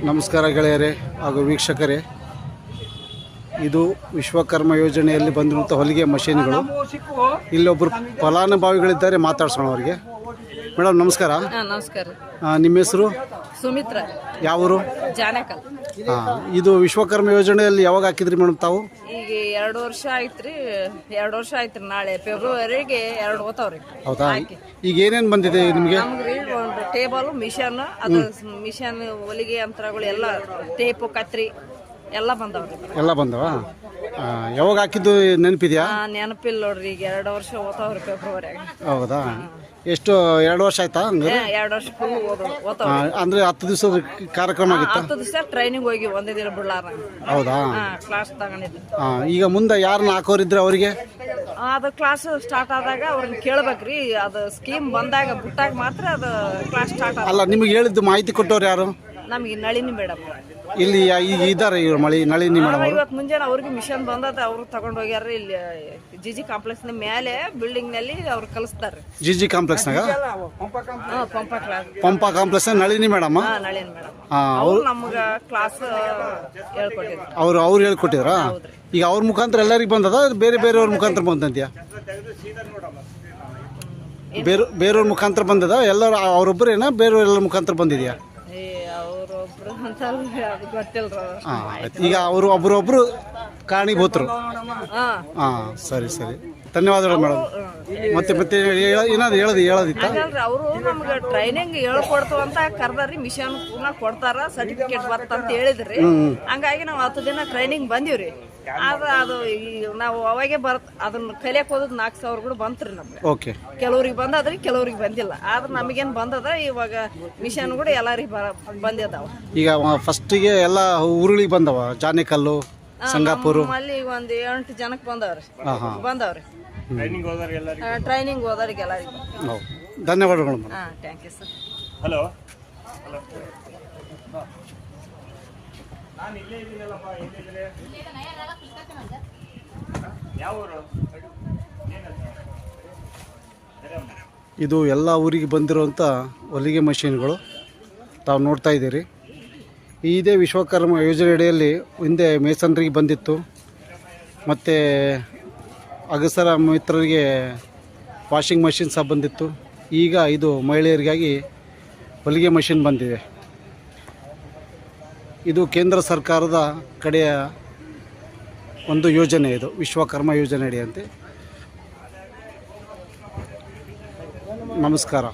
ನಮಸ್ಕಾರ ಗೆಳೆಯರೇ ಹಾಗೂ ವೀಕ್ಷಕರೇ, ಇದು ವಿಶ್ವಕರ್ಮ ಯೋಜನೆಯಲ್ಲಿ ಬಂದಿರುವಂಥ ಹೊಲಿಗೆ ಮಷೀನ್ಗಳು. ಇಲ್ಲೊಬ್ಬರು ಫಲಾನುಭವಿಗಳಿದ್ದಾರೆ, ಮಾತಾಡ್ಸೋಣ ಅವರಿಗೆ. ಮೇಡಮ್ ನಮಸ್ಕಾರ. ನಮಸ್ಕಾರ. ನಿಮ್ಮ ಹೆಸರು? ಸುಮಿತ್ರಾ. ಯಾವರು? ಜಾನಕಲ್. ಇದು ವಿಶ್ವಕರ್ಮ ಯೋಜನೆಯಲ್ಲಿ ಯಾವಾಗ ಹಾಕಿದ್ರಿ ಮೇಡಮ್ ತಾವು? ಈಗ 2 ವರ್ಷ ಆಯ್ತ್ರಿ. 2 ವರ್ಷ ಆಯ್ತ್ರಿ. ನಾಳೆ ಫೆಬ್ರವರಿಗೆ 2 ಹೋತಾವ್ರಿ. ಹೌದಾ? ಈಗ ಏನೇನು ಬಂದಿದೆ ನಿಮಗೆ? ನಮ್ಗೆ ಒಂದು ಟೇಬಲ್, ಮಿಷನ್, ಅದು ಮಿಷನ್ ಹೊಲಿಗೆ ಯಂತ್ರಗಳು ಎಲ್ಲ, ಟೇಪು, ಕತ್ರಿ ಎಲ್ಲ ಬಂದವ್ರಿ. ಎಲ್ಲ ಬಂದವ? ಯಾವಾಗ ಹಾಕಿದ್ದು ನೆನಪಿದೆಯಾ? ನೆನಪಿಲ್ಲ ನೋಡ್ರಿ. ಈಗ 2 ವರ್ಷ ಹೋತಾವ್ರಿ ಫೆಬ್ರವರಿಯಾಗ. ಹೌದಾ? ಎಷ್ಟು 2 ವರ್ಷ ಆಯ್ತಾ? 2 ವರ್ಷ ಫುಲ್ ಹೋತಾವ. ಅಂದ್ರೆ 10 ದಿವಸದ ಕಾರ್ಯಕ್ರಮ ಆಗಿತ್ತು? 10 ದಿವಸ ಟ್ರೈನಿಂಗ್ ಹೋಗಿ ಒಂದೇ ದಿನ ಬಿಡ್ಲಾರ. ಹೌದಾ? ಕ್ಲಾಸ್ ತಗೊಂಡಿದ್ದು. ಈಗ ಮುಂದೆ ಯಾರನ್ನ ಹಾಕೋರಿದ್ರೆ ಅವರಿಗೆ ಅದು ಕ್ಲಾಸ್ ಸ್ಟಾರ್ಟ್ ಆದಾಗ ಅವ್ರನ್ನ ಕೇಳ್ಬೇಕ್ರಿ. ಅದು ಸ್ಕೀಮ್ ಬಂದಾಗ ಬಿಟ್ಟಾಗ ಮಾತ್ರ ಅದು ಕ್ಲಾಸ್ ಸ್ಟಾರ್ಟ್ ಆಗ. ಅಲ್ಲ, ನಿಮಗೆ ಹೇಳಿದ್ದು ಮಾಹಿತಿ ಕೊಟ್ಟವ್ರು ಯಾರು? ನಮಗೆ ನಳಿನಿ ಮೇಡಮ್ ಇಲ್ಲಿ ಈಗ ಇದ್ದಾರೆ. ಇವ್ರು ನಳಿನಿ ಮೇಡಮ್. ಇವತ್ತು ಮುಂಜಾನೆ ಅವ್ರಿಗೆ ಮಿಷನ್ ಬಂದದ, ಅವ್ರು ತಗೊಂಡ್ ಹೋಗ್ಯಾರ. ಇಲ್ಲಿ ಜಿಜಿ ಕಾಂಪ್ಲೆಕ್ಸ್ ಮೇಲೆ ಬಿಲ್ಡಿಂಗ್ ನಲ್ಲಿ ಅವ್ರು ಕಲಿಸ್ತಾರೆ. ಜಿಜಿ ಕಾಂಪ್ಲೆಕ್ಸ್ನಾಗ? Pampa complex Nalini madam. Nalini madam ಅವ್ರು ನಮ್ಗ ಕ್ಲಾಸ್ ಹೇಳ್ಕೊಟ್ಟಿದ್ರು. ಅವ್ರು ಹೇಳ್ಕೊಟ್ಟಿದ್ರ? ಈಗ ಅವ್ರ ಮುಖಾಂತರ ಎಲ್ಲರಿಗೂ ಬಂದದ, ಬೇರೆ ಬೇರೆಯವ್ರ ಮುಖಾಂತರ ಬಂದಂತ್ಯಾ? ಬೇರೆಯವ್ರ ಮುಖಾಂತರ ಬಂದದ? ಎಲ್ಲರೂ ಅವರೊಬ್ಬರೇನ ಬೇರೆಯವ್ರ ಮುಖಾಂತರ ಬಂದಿದ್ಯಾ? ಅವ್ರೊಬ್ರು ಅಂತ ಗೊತ್ತಿಲ್ರ. ಈಗ ಅವರು ಒಬ್ರೊಬ್ರು ಕಾರಣೀಭೂತರು. ಸರಿ ಸರಿ, ಧನ್ಯವಾದಗಳು ಮೇಡಮ್. ಮತ್ತೆ ಏನಾದ್ರು ಹೇಳೋದಿತ್ತ? ಅವರು ನಮ್ಗೆ ಟ್ರೈನಿಂಗ್ ಹೇಳ್ಕೊಡ್ತು ಅಂತ ಕರ್ದಾರಿ. ಮಿಷನ್ ಪೂರ್ಣ ಕೊಡ್ತಾರ, ಸರ್ಟಿಫಿಕೇಟ್ ಬರ್ತಂತ ಹೇಳಿದ್ರಿ. ಹಂಗಾಗಿ ನಾವು 10 ದಿನ ಟ್ರೈನಿಂಗ್ ಬಂದಿವ್ರಿ. ಆದ್ರೆ ಅದು ನಾವು ಅವಾಗೆ ಅದನ್ನ ಕಲಿಯಕ್ ಹೋದ್ 4,000 ಕೂಡ ಬಂತ್ರಿ ನಮ್ಗೆ. ಓಕೆ. ಕೆಲವ್ರಿಗೆ ಬಂದದ್ರಿ, ಕೆಲವ್ರಿಗೆ ಬಂದಿಲ್ಲ. ಆದ್ರೆ ನಮಗೇನ್ ಬಂದದ ಇವಾಗ ಮಿಷನ್ ಕೂಡ ಎಲ್ಲಾರಿಗೆ ಬಂದಿದಾವ. ಈಗ ಫಸ್ಟಿಗೆ ಎಲ್ಲ ಊರುಗಳಿಗೆ ಬಂದವ, ಜಾನಿಕಲ್ಲು, ಸಂಗಾಪುರ ಅಲ್ಲಿ ಒಂದು 8 ಜನಕ್ಕೆ ಬಂದವ್ರಿ. ಟ್ರೈನಿಂಗ್ ಹೋದವ್ರಿಗೆ ಎಲ್ಲರಿಗೂ ಧನ್ಯವಾದಗಳು. Thank you sir. ಹಲೋ. ಇದು ಎಲ್ಲ ಊರಿಗೆ ಬಂದಿರುವಂಥ ಹೊಲಿಗೆ ಮಷೀನ್ಗಳು ತಾವು ನೋಡ್ತಾ ಇದ್ದೀರಿ. ಇದೇ ವಿಶ್ವಕರ್ಮ ಯೋಜನೆ ಅಡಿಯಲ್ಲಿ ಹಿಂದೆ ಮೇಸನ್ರಿಗೆ ಬಂದಿತ್ತು, ಮತ್ತು ಅಗಸರ ಮಿತ್ರರಿಗೆ ವಾಷಿಂಗ್ ಮಷಿನ್ ಸಹ ಬಂದಿತ್ತು. ಈಗ ಇದು ಮಹಿಳೆಯರಿಗಾಗಿ ಹೊಲಿಗೆ ಮಷಿನ್ ಬಂದಿದೆ. ಇದು ಕೇಂದ್ರ ಸರ್ಕಾರದ ಕಡೆಯ ಒಂದು ಯೋಜನೆ, ಇದು ವಿಶ್ವಕರ್ಮ ಯೋಜನೆ ಅಡಿಯಂತೆ. ನಮಸ್ಕಾರ.